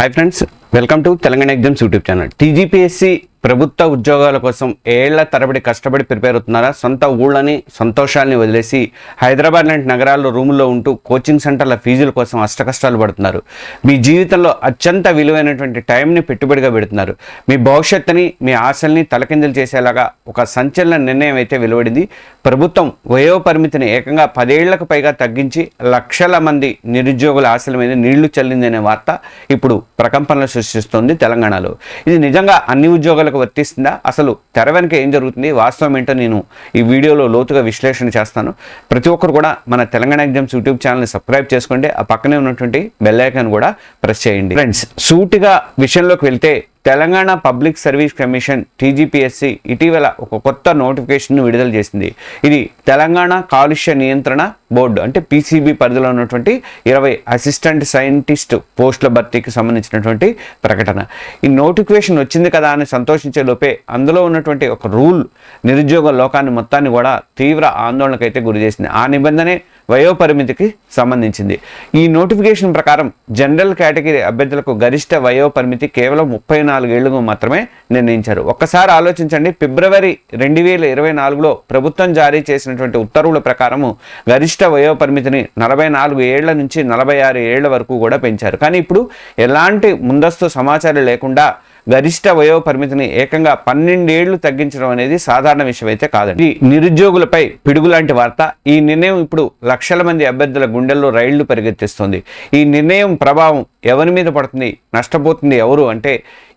Hi friends, welcome to Telangana exams YouTube channel. TGPSC ప్రభుత్వ ఉద్యోగాల కోసం ఏళ్ల తరబడి కష్టపడి ప్రిపేర్ అవుతున్నారా? సొంత ఊళ్ళని సంతోషాలని వదిలేసి హైదరాబాద్ లాంటి నగరాల్లో రూముల్లో ఉంటూ కోచింగ్ సెంటర్ల ఫీజుల కోసం అష్టకష్టాలు పడుతున్నారు. మీ జీవితంలో అత్యంత విలువైనటువంటి టైంని పెట్టుబడిగా పెడుతున్నారు. మీ భవిష్యత్తుని, మీ ఆశల్ని తలకిందులు చేసేలాగా ఒక సంచలన నిర్ణయం అయితే వెలువడింది. ప్రభుత్వం వయో పరిమితిని ఏకంగా 10 ఏళ్లకు పైగా తగ్గించి లక్షల మంది నిరుద్యోగుల ఆశల మీద నీళ్లు చల్లిందనే వార్త ఇప్పుడు ప్రకంపనలు సృష్టిస్తోంది తెలంగాణలో. ఇది నిజంగా అన్ని ఉద్యోగాలకు వర్తిస్తుందా? అసలు తెర వెనుక ఏం జరుగుతుంది, వాస్తవం ఏంటో నేను ఈ వీడియోలో లోతుగా విశ్లేషణ చేస్తాను. ప్రతి ఒక్కరు కూడా మన తెలంగాణ ఎగ్జామ్స్ యూట్యూబ్ ఛానల్ని సబ్స్క్రైబ్ చేసుకోండి. ఆ పక్కనే ఉన్నటువంటి బెల్ ఐకాన్ కూడా ప్రెస్ చేయండి. ఫ్రెండ్స్, సూటిగా విషయంలోకి వెళ్తే Telangana public service commission TGPSC ఇటీవల ఒక కొత్త నోటిఫికేషన్ను విడుదల చేసింది. ఇది తెలంగాణ కాలుష్య నియంత్రణ బోర్డు అంటే పీసీబీ పరిధిలో ఉన్నటువంటి 20 అసిస్టెంట్ సైంటిస్ట్ పోస్టుల భర్తీకి సంబంధించినటువంటి ప్రకటన. ఈ నోటిఫికేషన్ వచ్చింది కదా అని సంతోషించే లోపే అందులో ఉన్నటువంటి ఒక రూల్ నిరుద్యోగ లోకాన్ని మొత్తాన్ని కూడా తీవ్ర ఆందోళనకైతే గురి చేసింది. ఆ నిబంధనే వయోపరిమితికి సంబంధించింది. ఈ నోటిఫికేషన్ ప్రకారం జనరల్ కేటగిరీ అభ్యర్థులకు గరిష్ట వయోపరిమితి కేవలం 34 ఏళ్లకు మాత్రమే నిర్ణయించారు. ఒక్కసారి ఆలోచించండి, ఫిబ్రవరి 2024లో ప్రభుత్వం జారీ చేసినటువంటి ఉత్తర్వుల ప్రకారము గరిష్ట వయోపరిమితిని 44 ఏళ్ల నుంచి 46 ఏళ్ల వరకు కూడా పెంచారు. కానీ ఇప్పుడు ఎలాంటి ముందస్తు సమాచారం లేకుండా గరిష్ట వయో పరిమితిని ఏకంగా 12 ఏళ్లు తగ్గించడం అనేది సాధారణ విషయం అయితే కాదండి. నిరుద్యోగులపై పిడుగులాంటి వార్త. ఈ నిర్ణయం ఇప్పుడు లక్షల మంది అభ్యర్థుల గుండెల్లో రైళ్లు పరిగెత్తిస్తుంది. ఈ నిర్ణయం ప్రభావం ఎవరి మీద పడుతుంది, నష్టపోతుంది ఎవరు అంటే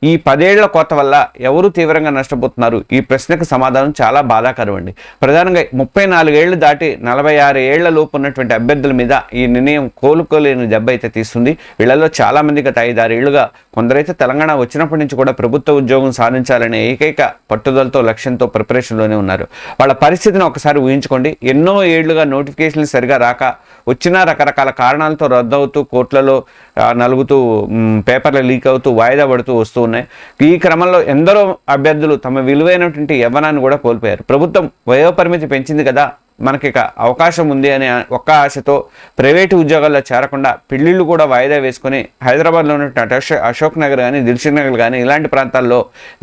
ఈ 10 ఏళ్ల కోత వల్ల ఎవరు తీవ్రంగా నష్టపోతున్నారు? ఈ ప్రశ్నకు సమాధానం చాలా బాధాకరం అండి. ప్రధానంగా 34 ఏళ్లు దాటి 46 ఏళ్ల లోపు ఉన్నటువంటి అభ్యర్థుల మీద ఈ నిర్ణయం కోలుకోలేని దెబ్బ అయితే తీస్తుంది. వీళ్ళలో చాలా మంది గత 5-6 ఏళ్లుగా, కొందరైతే తెలంగాణ వచ్చినప్పటి నుంచి కూడా ప్రభుత్వ ఉద్యోగం సాధించాలనే ఏకైక పట్టుదలతో, లక్ష్యంతో ప్రిపరేషన్లోనే ఉన్నారు. వాళ్ళ పరిస్థితిని ఒకసారి ఊహించుకోండి. ఎన్నో ఏళ్లుగా నోటిఫికేషన్లు సరిగా రాక, వచ్చిన రకరకాల కారణాలతో రద్దవుతూ, కోర్టులలో నలుగుతూ, పేపర్లు లీక్ అవుతూ, వాయిదా పడుతూ వస్తూ ఉన్నాయి. ఈ క్రమంలో ఎందరో అభ్యర్థులు తమ విలువైనటువంటి యవ్వనాన్ని కూడా కోల్పోయారు. ప్రభుత్వం వయోపరిమితి పెంచింది కదా, మనకి ఇక అవకాశం ఉంది అనే ఒక్క ఆశతో ప్రైవేటు ఉద్యోగాల్లో చేరకుండా పెళ్లిళ్ళు కూడా వాయిదా వేసుకొని హైదరాబాద్లో ఉన్నటువంటి అశోక్ నగర్ కానీ, దిల్షుక్ నగర్ కానీ ఇలాంటి ప్రాంతాల్లో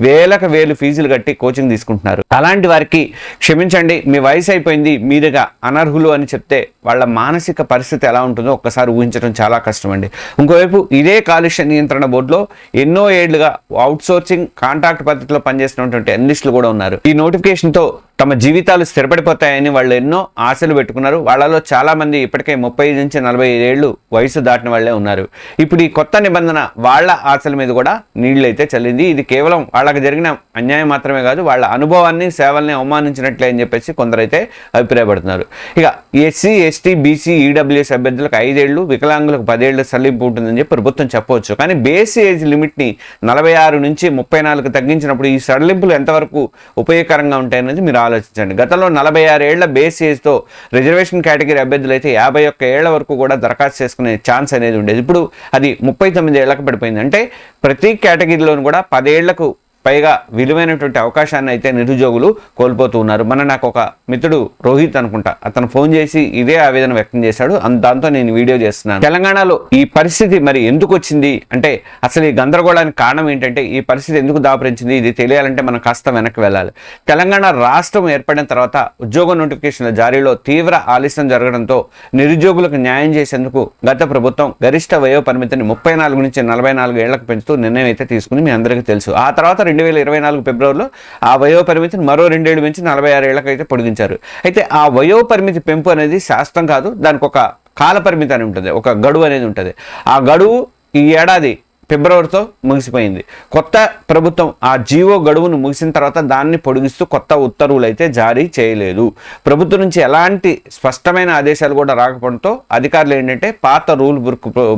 వేలు ఫీజులు కట్టి కోచింగ్ తీసుకుంటున్నారు. అలాంటి వారికి క్షమించండి, మీ వయసు అయిపోయింది, మీరుగా అనర్హులు అని చెప్తే వాళ్ళ మానసిక పరిస్థితి ఎలా ఉంటుందో ఒక్కసారి ఊహించడం చాలా కష్టం అండి. ఇంకోవైపు ఇదే కాలుష్య నియంత్రణ బోర్డులో ఎన్నో ఏళ్లుగా అవుట్సోర్సింగ్ కాంట్రాక్ట్ పద్ధతిలో పనిచేస్తున్నటువంటి అనలిస్టులు కూడా ఉన్నారు. ఈ నోటిఫికేషన్తో తమ జీవితాలు స్థిరపడిపోతాయని వాళ్ళు ఎన్నో ఆశలు పెట్టుకున్నారు. వాళ్ళలో చాలా మంది ఇప్పటికే 30 నుంచి 45 ఏళ్ళు వయసు దాటిన వాళ్ళే ఉన్నారు. ఇప్పుడు ఈ కొత్త నిబంధన వాళ్ళ ఆశల మీద కూడా నీళ్ళైతే చల్లింది. ఇది కేవలం వాళ్ళకి జరిగిన అన్యాయం మాత్రమే కాదు, వాళ్ళ అనుభవాన్ని, సేవల్ని అవమానించినట్లే అని చెప్పేసి కొందరైతే అభిప్రాయపడుతున్నారు. ఇక ఎస్సీ, ఎస్టీ, బీసీ, ఈడబ్ల్యూఎస్ అభ్యర్థులకు 5 ఏళ్ళు, వికలాంగులకు 10 ఏళ్ళు సల్లింపు ఉంటుందని చెప్పి ప్రభుత్వం చెప్పవచ్చు. కానీ బేస్ ఏజ్ లిమిట్ని 46 నుంచి 34 తగ్గించినప్పుడు ఈ సడలింపులు ఎంతవరకు ఉపయోగకరంగా ఉంటాయనేది మీరు ఆలోచించండి. గతంలో 46 ఏళ్ల బేస్ ఏజ్తో రిజర్వేషన్ కేటగిరీ అభ్యర్థులు అయితే 51 ఏళ్ల వరకు కూడా దరఖాస్తు చేసుకునే ఛాన్స్ అనేది ఉండేది. ఇప్పుడు అది 39 ఏళ్లకు పడిపోయింది. అంటే ప్రతి కేటగిరీలోనూ కూడా 10 ఏళ్లకు పైగా విలువైనటువంటి అవకాశాన్ని అయితే నిరుద్యోగులు కోల్పోతూ ఉన్నారు. నాకు ఒక మిత్రుడు రోహిత్ అనుకుంటా, అతను ఫోన్ చేసి ఇదే ఆవేదన వ్యక్తం చేశాడు. దాంతో నేను వీడియో చేస్తున్నాను. తెలంగాణలో ఈ పరిస్థితి మరి ఎందుకు వచ్చింది అంటే, అసలు ఈ గందరగోళానికి కారణం ఏంటంటే, ఈ పరిస్థితి ఎందుకు దాపురించింది, ఇది తెలియాలంటే మనం కాస్త వెనక్కి వెళ్ళాలి. తెలంగాణ రాష్ట్రం ఏర్పడిన తర్వాత ఉద్యోగ నోటిఫికేషన్ల జారీలో తీవ్ర ఆలస్యం జరగడంతో నిరుద్యోగులకు న్యాయం చేసేందుకు గత ప్రభుత్వం గరిష్ట వయో పరిమితిని 34 నుంచి 44 ఏళ్లకు పెంచుతూ నిర్ణయం అయితే తీసుకుంది. మీ అందరికీ తెలుసు. ఆ తర్వాత 2024 ఫిబ్రవరిలో ఆ వయో పరిమితిని మరో 2 ఏళ్ళు పెంచి 46 ఏళ్లకు అయితే పొడిగించారు. అయితే ఆ వయో పరిమితి పెంపు అనేది శాస్త్రం కాదు, దానికి ఒక కాల పరిమితి అని ఉంటుంది, ఒక గడువు అనేది ఉంటుంది. ఆ గడువు ఈ ఏడాది ఫిబ్రవరితో ముగిసిపోయింది. కొత్త ప్రభుత్వం ఆ జీవో గడువును ముగిసిన తర్వాత దాన్ని పొడిగిస్తూ కొత్త ఉత్తర్వులు అయితే జారీ చేయలేదు. ప్రభుత్వం నుంచి ఎలాంటి స్పష్టమైన ఆదేశాలు కూడా రాకపోవడంతో అధికారులు ఏంటంటే పాత రూల్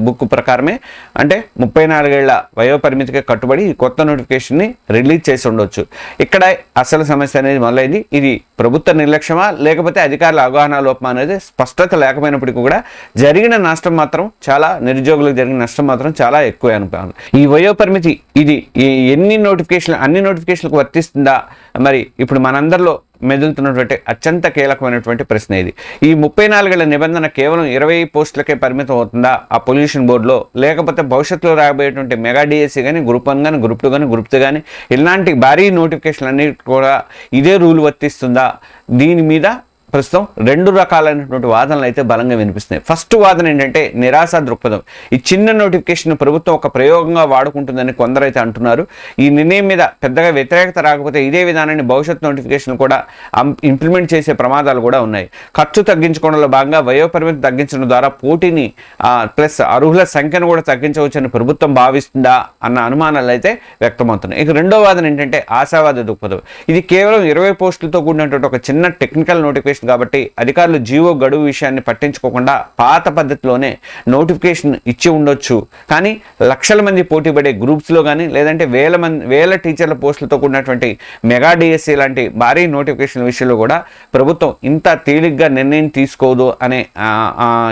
బుక్ ప్రకారమే, అంటే 34 ఏళ్ల వయో పరిమితికి కట్టుబడి ఈ కొత్త నోటిఫికేషన్ని రిలీజ్ చేసి ఉండొచ్చు. ఇక్కడ అసలు సమస్య అనేది మొదలైంది. ఇది ప్రభుత్వ నిర్లక్ష్యమా లేకపోతే అధికారుల అవగాహన లోపమా అనేది స్పష్టత లేకపోయినప్పటికీ కూడా జరిగిన నష్టం మాత్రం చాలా, నిరుద్యోగులకు జరిగిన నష్టం మాత్రం చాలా ఎక్కువ అనుకుంటాను. ఈ వయో పరిమితి ఇది అన్ని నోటిఫికేషన్లకు వర్తిస్తుందా? మరి ఇప్పుడు మనందరిలో మెదులుతున్నటువంటి అత్యంత కీలకమైనటువంటి ప్రశ్న ఇది. ఈ 34 ఏళ్ల నిబంధన కేవలం 20 పోస్టులకే పరిమితం అవుతుందా ఆ పొల్యూషన్ బోర్డులో, లేకపోతే భవిష్యత్తులో రాబోయేటువంటి మెగా డిఎస్సి కానీ, గ్రూప్ 1 కానీ, గ్రూప్ 2 కానీ, గ్రూప్ 3 కానీ ఇలాంటి భారీ నోటిఫికేషన్లు అన్నిటి కూడా ఇదే రూల్ వర్తిస్తుందా? దీని మీద ప్రస్తుతం 2 రకాలైనటువంటి వాదనలు అయితే బలంగా వినిపిస్తున్నాయి. ఫస్ట్ వాదన ఏంటంటే నిరాశ దృక్పథం. ఈ చిన్న నోటిఫికేషన్ ప్రభుత్వం ఒక ప్రయోగంగా వాడుకుంటుందని కొందరైతే అంటున్నారు. ఈ నిర్ణయం మీద పెద్దగా వ్యతిరేకత రాకపోతే ఇదే విధానాన్ని భవిష్యత్ నోటిఫికేషన్ కూడా ఇంప్లిమెంట్ చేసే ప్రమాదాలు కూడా ఉన్నాయి. ఖర్చు తగ్గించుకోవడంలో భాగంగా వయోపరిమితి తగ్గించడం ద్వారా పోటీని ప్లస్ అర్హుల సంఖ్యను కూడా తగ్గించవచ్చని ప్రభుత్వం భావిస్తుందా అన్న అనుమానాలు అయితే వ్యక్తమవుతున్నాయి. ఇక రెండో వాదన ఏంటంటే ఆశావాద దృక్పథం. ఇది కేవలం 20 పోస్టులతో కూడినటువంటి ఒక చిన్న టెక్నికల్ నోటిఫికేషన్ కాబట్టి అధికారులు జీవో గడువు విషయాన్ని పట్టించుకోకుండా పాత పద్ధతిలోనే నోటిఫికేషన్ ఇచ్చి ఉండొచ్చు. కానీ లక్షల మంది పోటీ పడే గ్రూప్స్లో కానీ, లేదంటే వేల టీచర్ల పోస్టులతో కూడినటువంటి మెగా డిఎస్సి లాంటి భారీ నోటిఫికేషన్ విషయంలో కూడా ప్రభుత్వం ఇంత తేలిగ్గా నిర్ణయం తీసుకోదు అనే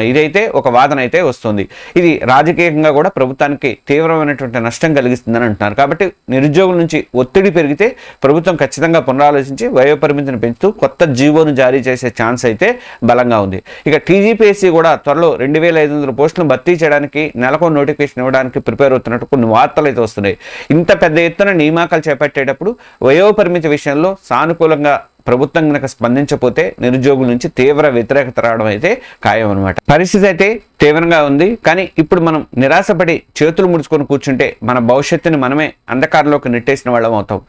ఇదైతే ఒక వాదన అయితే వస్తుంది. ఇది రాజకీయంగా కూడా ప్రభుత్వానికి తీవ్రమైనటువంటి నష్టం కలిగిస్తుందని అంటున్నారు. కాబట్టి నిరుద్యోగుల నుంచి ఒత్తిడి పెరిగితే ప్రభుత్వం ఖచ్చితంగా పునరాలోచించి వయోపరిమితిని పెంచుతూ కొత్త జీవోను జారీ చేసే ఛాన్స్ అయితే బలంగా ఉంది. ఇక టీజీపీఎస్సీ కూడా త్వరలో 2500 పోస్టులను భర్తీ చేయడానికి నెలకు నోటిఫికేషన్ ఇవ్వడానికి ప్రిపేర్ అవుతున్నట్టు కొన్ని వార్తలు అయితే వస్తున్నాయి. ఇంత పెద్ద ఎత్తున నియామకాలు చేపట్టేటప్పుడు వయోపరిమితి విషయంలో సానుకూలంగా ప్రభుత్వం కనుక స్పందించకపోతే నిరుద్యోగుల నుంచి తీవ్ర వ్యతిరేకత రావడం అయితే ఖాయం అనమాట. పరిస్థితి అయితే తీవ్రంగా ఉంది. కానీ ఇప్పుడు మనం నిరాశపడి చేతులు ముడుచుకొని కూర్చుంటే మన భవిష్యత్తుని మనమే అంధకారంలోకి నెట్టేసిన వాళ్ళం అవుతాం.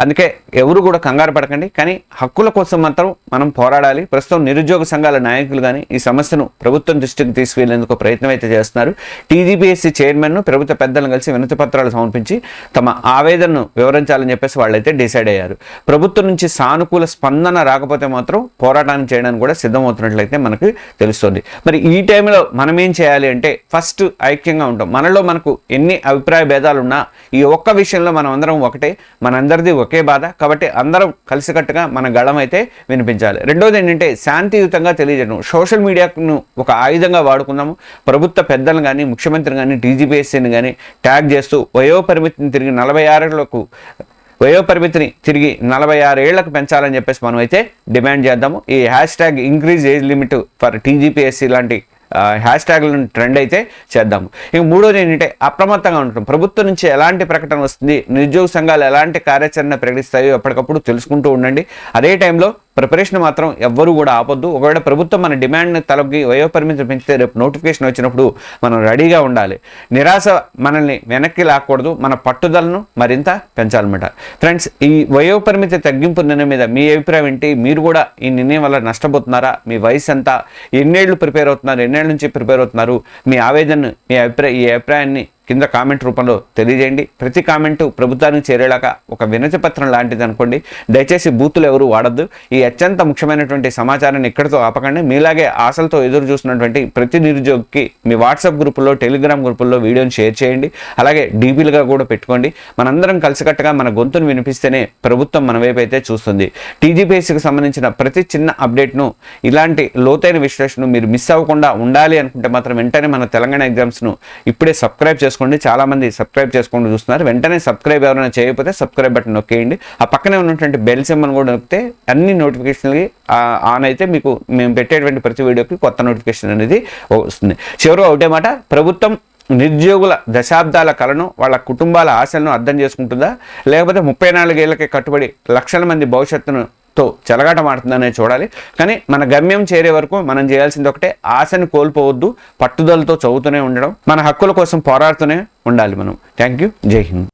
అందుకే ఎవరు కూడా కంగారు పడకండి. కానీ హక్కుల కోసం మాత్రం మనం పోరాడాలి. ప్రస్తుతం నిరుద్యోగ సంఘాల నాయకులు కానీ ఈ సమస్యను ప్రభుత్వం దృష్టికి తీసుకువెళ్లేందుకు ప్రయత్నం అయితే చేస్తున్నారు. టీజీపీఎస్సీ చైర్మన్ను ప్రభుత్వ పెద్దలను కలిసి వినతి పత్రాలు సమర్పించి తమ ఆవేదనను వివరించాలని చెప్పేసి వాళ్ళైతే డిసైడ్ అయ్యారు. ప్రభుత్వం నుంచి సానుకూల స్పందన రాకపోతే మాత్రం పోరాటాన్ని చేయడానికి కూడా సిద్ధమవుతున్నట్లయితే మనకు తెలుస్తుంది. మరి ఈ టైంలో మనం ఏం చేయాలి అంటే ఫస్ట్ ఐక్యంగా ఉంటాం. మనలో మనకు ఎన్ని అభిప్రాయ భేదాలు ఉన్నా ఈ ఒక్క విషయంలో మనం అందరం ఒకటే, మనందరిది ఒకే బాధ. కాబట్టి అందరం కలిసికట్టుగా మన గళం అయితే వినిపించాలి. రెండోది ఏంటంటే శాంతియుతంగా తెలియజేయడం. సోషల్ మీడియాను ఒక ఆయుధంగా వాడుకుందాము. ప్రభుత్వ పెద్దలను కానీ, ముఖ్యమంత్రిని కానీ, టీజీపీఎస్సీని కానీ ట్యాగ్ చేస్తూ వయోపరిమితిని తిరిగి 46 ఏళ్లకు పెంచాలని చెప్పేసి మనం అయితే డిమాండ్ చేద్దాము. ఈ hashtag increase age limit for TGPSC లాంటి హ్యాష్ట్యాగ్లను ట్రెండ్ అయితే చేద్దాము. ఇక మూడోది ఏంటంటే అప్రమత్తంగా ఉండటం. ప్రభుత్వం నుంచి ఎలాంటి ప్రకటన వస్తుంది, నిరుద్యోగ సంఘాలు ఎలాంటి కార్యాచరణ ప్రకటిస్తాయో ఎప్పటికప్పుడు తెలుసుకుంటూ ఉండండి. అదే టైంలో ప్రిపరేషన్ మాత్రం ఎవ్వరూ కూడా ఆపొద్దు. ఒకవేళ ప్రభుత్వం మన డిమాండ్ని తలకి వయోపరిమితి పెంచితే రేపు నోటిఫికేషన్ వచ్చినప్పుడు మనం రెడీగా ఉండాలి. నిరాశ మనల్ని వెనక్కి లాక్కూడదు. మన పట్టుదలను మరింత పెంచాలన్నమాట. ఫ్రెండ్స్, ఈ వయోపరిమితి తగ్గింపు నిర్ణయం మీద మీ అభిప్రాయం ఏంటి? మీరు కూడా ఈ నిర్ణయం వల్ల నష్టపోతున్నారా? మీ వయసు ఎంత? ఎన్నేళ్ళు ప్రిపేర్ అవుతున్నారు? ఎన్నేళ్ళ నుంచి ప్రిపేర్ అవుతున్నారు? మీ ఆవేదనను, ఈ అభిప్రాయాన్ని కింద కామెంట్ రూపంలో తెలియజేయండి. ప్రతి కామెంటు ప్రభుత్వానికి చేరేలాగా ఒక వినతి పత్రం లాంటిది అనుకోండి. దయచేసి బూతులు ఎవరు వాడద్దు. ఈ అత్యంత ముఖ్యమైనటువంటి సమాచారాన్ని ఇక్కడితో ఆపకండి. మీలాగే ఆశలతో ఎదురు చూస్తున్నటువంటి ప్రతి నిరుద్యోగికి మీ వాట్సాప్ గ్రూపుల్లో, టెలిగ్రామ్ గ్రూపుల్లో వీడియోని షేర్ చేయండి. అలాగే డీపీలుగా కూడా పెట్టుకోండి. మనందరం కలిసికట్టుగా మన గొంతును వినిపిస్తేనే ప్రభుత్వం మన వైపు అయితే చూస్తుంది. టీజీపీఎస్సీకి సంబంధించిన ప్రతి చిన్న అప్డేట్ను, ఇలాంటి లోతైన విశ్లేషణను మీరు మిస్ అవ్వకుండా ఉండాలి అనుకుంటే మాత్రం వెంటనే మన తెలంగాణ ఎగ్జామ్స్ను ఇప్పుడే సబ్స్క్రైబ్ చేసుకోండి. చాలా మంది సబ్స్క్రైబ్ చేసుకుంటూ చూస్తున్నారు. వెంటనే సబ్స్క్రైబ్ ఎవరైనా చేయకపోతే సబ్స్క్రైబ్ బటన్ నొక్కేయండి. ఆ పక్కనే ఉన్నటువంటి బెల్ సింబల్ కూడా నొక్కితే అన్ని నోటిఫికేషన్లకి ఆన్ అయితే మీకు మేము పెట్టేటువంటి ప్రతి వీడియోకి కొత్త నోటిఫికేషన్ అనేది వస్తుంది. చివరిగా ఒకటే మాట, ప్రభుత్వం నిరుద్యోగుల దశాబ్దాల కలను, వాళ్ళ కుటుంబాల ఆశలను అర్థం చేసుకుంటుందా, లేకపోతే 34 ఏళ్ళకే కట్టుబడి లక్షల మంది భవిష్యత్తును చెలగాటమాడుతుందనే చూడాలి. కానీ మన గమ్యం చేరే వరకు మనం చేయాల్సింది ఒకటే, ఆశని కోల్పోవద్దు. పట్టుదలతో చదువుతూనే ఉండడం, మన హక్కుల కోసం పోరాడుతూనే ఉండాలి మనం. Thank you. జై హింద్.